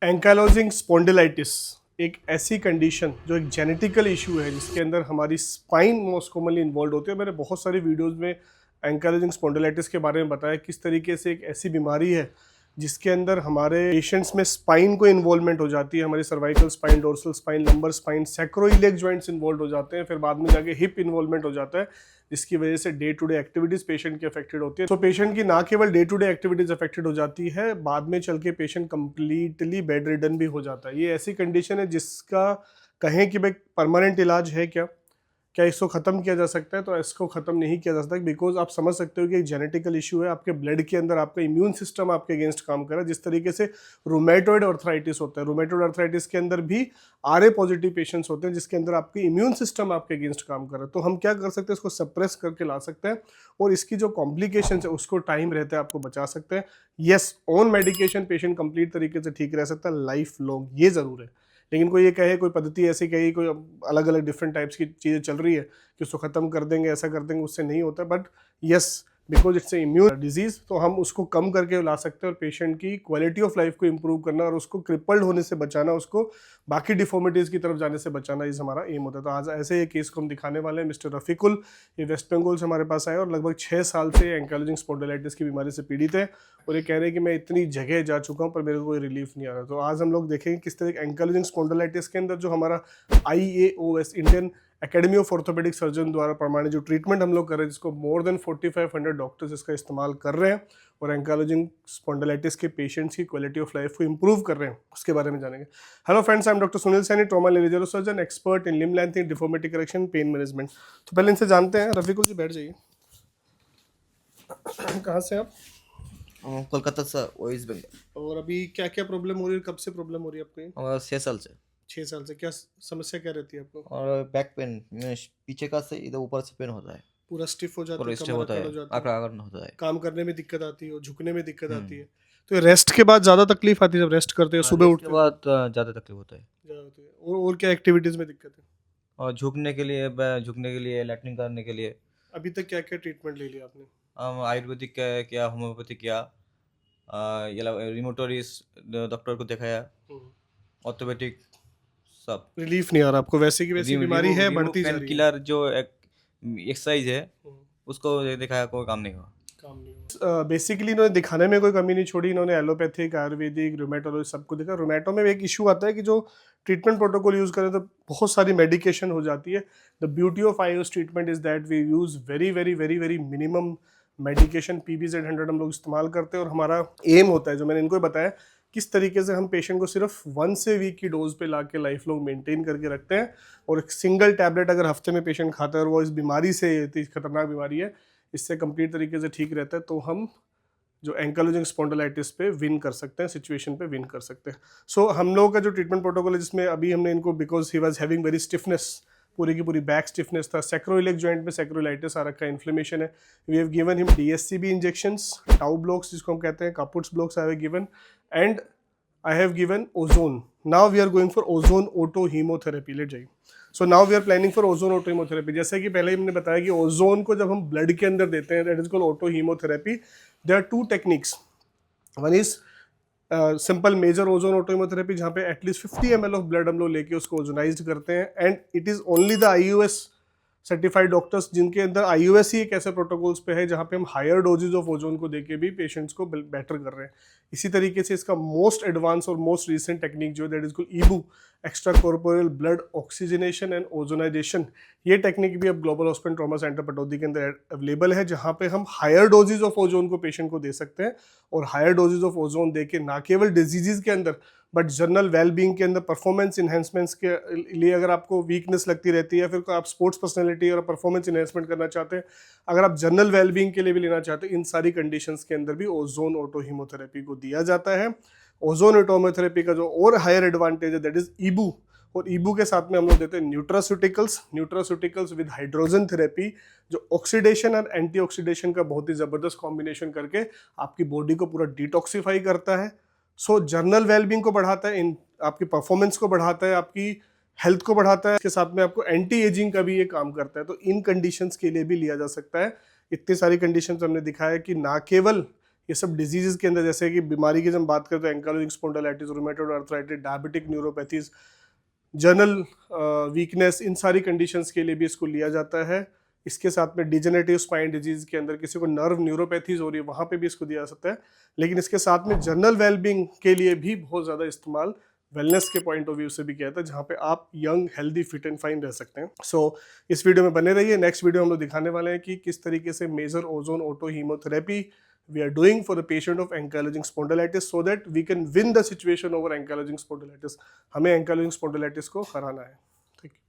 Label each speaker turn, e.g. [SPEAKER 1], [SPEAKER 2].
[SPEAKER 1] Ankylosing spondylitis एक ऐसी condition जो एक जेनेटिकल इशू है जिसके अंदर हमारी स्पाइन मोस्ट कॉमनली इन्वॉल्व होती है। मैंने बहुत सारी वीडियोस में एंकाइलोजिंग स्पॉन्डिलाइटिस के बारे में बताया किस तरीके से एक ऐसी बीमारी है जिसके अंदर हमारे पेशेंट्स में स्पाइन को इन्वॉल्वमेंट हो जाती है। हमारी cervical spine, dorsal spine, lumbar spine, sacroiliac joints involve हो जाते हैं। फिर बाद में जाके हिप इन्वॉल्वमेंट हो जाता है जिसकी वजह से day to day activities patient की अफेक्टेड होती है। तो पेशेंट की ना केवल day to day activities affected हो जाती है, बाद में चल के पेशेंट कंप्लीटली बेड रिडन भी हो जाता है। ये ऐसी कंडीशन है जिसका कहें कि भाई परमानेंट इलाज है क्या इसको ख़त्म किया जा सकता है? तो इसको ख़त्म नहीं किया जा सकता बिकॉज आप समझ सकते हो कि एक जेनेटिकल इशू है। आपके ब्लड के अंदर आपका इम्यून सिस्टम आपके अगेंस्ट काम कर रहा है। जिस तरीके से रूमेटॉइड अर्थराइटिस होता है, रूमेटॉइड अर्थराइटिस के अंदर भी आरए पॉजिटिव पेशेंट्स होते हैं जिसके अंदर आपके इम्यून सिस्टम आपके अगेंस्ट काम कर रहा है। तो हम क्या कर सकते हैं, इसको सप्रेस करके ला सकते हैं और इसकी जो कॉम्प्लिकेशन है उसको टाइम रहता है आपको बचा सकते हैं। Yes, on medication patient complete तरीके से ठीक रह सकता है लाइफ लॉन्ग, ये ज़रूर है। लेकिन कोई ये कहे, कोई पद्धति ऐसी कही, कोई अलग अलग डिफरेंट टाइप्स की चीज़ें चल रही है कि उसको ख़त्म कर देंगे, ऐसा कर देंगे, उससे नहीं होता। But yes, because it's a immune disease, तो हम उसको कम करके ला सकते हैं और पेशेंट की क्वालिटी ऑफ लाइफ को इंप्रूव करना और उसको क्रिपल्ड होने से बचाना, उसको बाकी डिफॉर्मिटीज़ की तरफ जाने से बचाना, इस हमारा एम होता है। तो आज ऐसे एक केस को हम दिखाने वाले हैं। मिस्टर रफीकुल, ये वेस्ट बंगाल से हमारे पास आए और लगभग 6 साल से एंकाइलोजिंग स्पॉन्डिलाइटिस की बीमारी से पीड़ित है और ये कह रहे हैं कि मैं इतनी जगह जा चुका हूँ पर मेरे को कोई रिलीफ नहीं आ रहा। तो आज हम लोग देखेंगे किस तरह एंकाइलोजिंग स्पॉन्डिलाइटिस के अंदर जो हमारा IAOS, Indian academy of orthopaedic surgeon द्वारा प्रमाणित जो ट्रीटमेंट हम लोग कर रहे हैं, जिसको मोर देन 4500 डॉक्टर्स इसका इस्तेमाल कर रहे हैं और एंकाइलोजिंग स्पॉन्डिलाइटिस के पेशेंट्स की क्वालिटी ऑफ लाइफ को इंप्रूव कर रहे हैं, उसके बारे में जानेंगे। Hello friends, I am doctor Sunil Saini, trauma neuro surgeon, expert in limb length, deformity correction, pain management. तो पहले इनसे जानते हैं। रफीकुल जी, बैठ जाइए। कहाँ से आप?
[SPEAKER 2] कोलकाता से, वेस्ट बंगाल।
[SPEAKER 1] और अभी क्या क्या प्रॉब्लम हो रही है, कब से प्रॉब्लम हो रही है आपको?
[SPEAKER 2] और 6 साल से।
[SPEAKER 1] 6 साल से। क्या समस्या क्या रहती है आपको?
[SPEAKER 2] और बैक पेन, पीछे का से इधर ऊपर से पेन होता है,
[SPEAKER 1] पूरा स्टिफ हो जाता
[SPEAKER 2] पूरा
[SPEAKER 1] है,
[SPEAKER 2] स्टिफ
[SPEAKER 1] कमर
[SPEAKER 2] होता
[SPEAKER 1] अकड़
[SPEAKER 2] है,
[SPEAKER 1] हो जाती है,
[SPEAKER 2] आकड़ा आकड़ होता है।
[SPEAKER 1] काम करने में दिक्कत आती है और झुकने में दिक्कत आती है। तो रेस्ट के बाद ज़्यादा तकलीफ आती है? जब रेस्ट करते हो, सुबह
[SPEAKER 2] रेस्ट
[SPEAKER 1] उठते
[SPEAKER 2] के
[SPEAKER 1] हो
[SPEAKER 2] बाद ज़्यादा तकलीफ होता है।
[SPEAKER 1] ज़्यादा होती है। और क्या एक्टिविटीज़ में दिक्कत है?
[SPEAKER 2] और झुकने के लिए, लैट्रिन करने के लिए
[SPEAKER 1] अभी तक क्या क्या ट्रीटमेंट ले लिया आपने?
[SPEAKER 2] हम आयुर्वेदिक का किया, होम्योपैथिक किया, ये रिमोटोरिस डॉक्टर को दिखाया, ऑर्थोपेडिक सब।
[SPEAKER 1] रिलीफ नहीं आ रहा आपको? वैसे की वैसी बीमारी है, बढ़ती जा
[SPEAKER 2] पेन
[SPEAKER 1] रही है।
[SPEAKER 2] किलर जो एक्सरसाइज है उसको दिखाया, कोई काम नहीं हुआ।
[SPEAKER 1] काम नहीं हुआ। बेसिकली इन्होंने दिखाने में कोई कमी नहीं छोड़ी। इन्होंने एलोपैथिक, आयुर्वेदिक, रूमेटोलॉजी सबको देखा। रूमेटो में एक इशू आता है कि जो ट्रीटमेंट प्रोटोकॉल यूज़ करें तो बहुत सारी मेडिकेशन हो जाती है। The beauty of IOS treatment is that we use very very very very minimum medication. PBZ 100 हम लोग इस्तेमाल करते हैं और हमारा एम होता है, जो मैंने इनको बताया, किस तरीके से हम पेशेंट को सिर्फ 1 से वीक की डोज पे ला के लाइफ लॉन्ग मेंटेन करके रखते हैं। और एक सिंगल टैबलेट अगर हफ्ते में पेशेंट खाता है और वो इस बीमारी से, इतनी खतरनाक बीमारी है, इससे कंप्लीट तरीके से ठीक रहता है, तो हम जो एंकाइलोजिंग स्पॉन्डिलाइटिस पे विन कर सकते हैं, सिचुएशन पे विन कर सकते हैं। सो हम लोगों का जो ट्रीटमेंट प्रोटोकॉल है, जिसमें अभी हमने इनको, because he was having very stiffness, पूरी की पूरी बैक स्टिफनेस था, सैक्रोइलिक जॉइंट में सैक्रोलाइटिस आ रखा है, इन्फ्लेमेशन है। We have given him DSCB injections, tau blocks जिसको हम कहते हैं, caputs blocks I have given, and I have given ozone. Now we are going for ozone auto hemotheraपy. लेट जाइए। So now we are planning for ozone auto hemotherapy. जैसे कि पहले ही हमने बताया कि ओजोन को जब हम ब्लड के अंदर देते हैं, that is called auto hemotherapy. There are 2 techniques. One is simple major ozone auto hemotherapy, जहाँ पे एटलीस्ट 50 ml ऑफ ब्लड हम लोग लेके उसको ओजोनाइज करते हैं, and it is only the IOS certified doctors जिनके अंदर IOS ही एक ऐसे प्रोटोकॉल्स पे है जहाँ पे हम हायर डोजेज ऑफ ओजोन को देके भी पेशेंट्स को बेटर कर रहे हैं। इसी तरीके से इसका मोस्ट एडवांस और मोस्ट रिसेंट टेक्निक जो है, that is called EBU, extra corporal blood oxygenation and ozonisation. ये टेक्निक भी अब global hospital trauma centre Pataudi के अंदर अवेलेबल है, जहाँ पे हम हायर डोजेज ऑफ ओजोन को पेशेंट को दे सकते हैं। और हायर डोजेज ऑफ ओजोन दे के ना केवल डिजीजेज के अंदर बट जनरल वेलबींग के अंदर, परफॉर्मेंस इन्हेंसमेंट्स के लिए, अगर आपको वीकनेस लगती रहती है, फिर आप स्पोर्ट्स पर्सनैलिटी और परफॉर्मेंस इन्हेंसमेंट करना चाहते हैं, अगर आप जनरल वेलबींग के लिए भी लेना चाहते हैं, इन सारी कंडीशंस के अंदर भी ओजोन ऑटो हीमोथेरेपी को दिया जाता है। ओजोन ऑटो हीमोथेरेपी का जो और हायर एडवांटेज है, दैट इज EBU। और EBU के साथ में हम लोग देते हैं न्यूट्रास्यूटिकल्स विद हाइड्रोजन थेरेपी, जो ऑक्सीडेशन और एंटीऑक्सीडेशन का बहुत ही ज़बरदस्त कॉम्बिनेशन करके आपकी बॉडी को पूरा डिटॉक्सीफाई करता है। सो जर्नल वेलबींग को बढ़ाता है, इन आपकी परफॉर्मेंस को बढ़ाता है, आपकी हेल्थ को बढ़ाता है, इसके साथ में आपको एंटी एजिंग का भी ये काम करता है। तो इन कंडीशंस के लिए भी लिया जा सकता है। इतनी सारी कंडीशंस हमने दिखाया कि ना केवल ये सब डिजीज़ के अंदर, जैसे कि बीमारी की जब हम बात करें तो ankylosing spondylitis, rheumatoid arthritis, diabetic neuropathies, general weakness, इन सारी कंडीशंस के लिए भी इसको लिया जाता है। इसके साथ में डिजेनरेटिव स्पाइन डिजीज़ के अंदर किसी को नर्व न्यूरोपैथीज हो रही है, वहाँ पे भी इसको दिया जा सकता है। लेकिन इसके साथ में जनरल वेलबींग के लिए भी बहुत ज़्यादा इस्तेमाल वेलनेस के पॉइंट ऑफ व्यू से भी किया जाता है, जहाँ पे आप young, healthy, fit and fine रह सकते हैं। सो इस वीडियो में बने रहिए। नेक्स्ट वीडियो हम लोग दिखाने वाले हैं कि किस तरीके से major ozone auto hemotherapy we are doing for the patient of ankylosing spondylitis so that we can win the situation over ankylosing spondylitis. हमें ankylosing spondylitis को हराना है। ठीक है।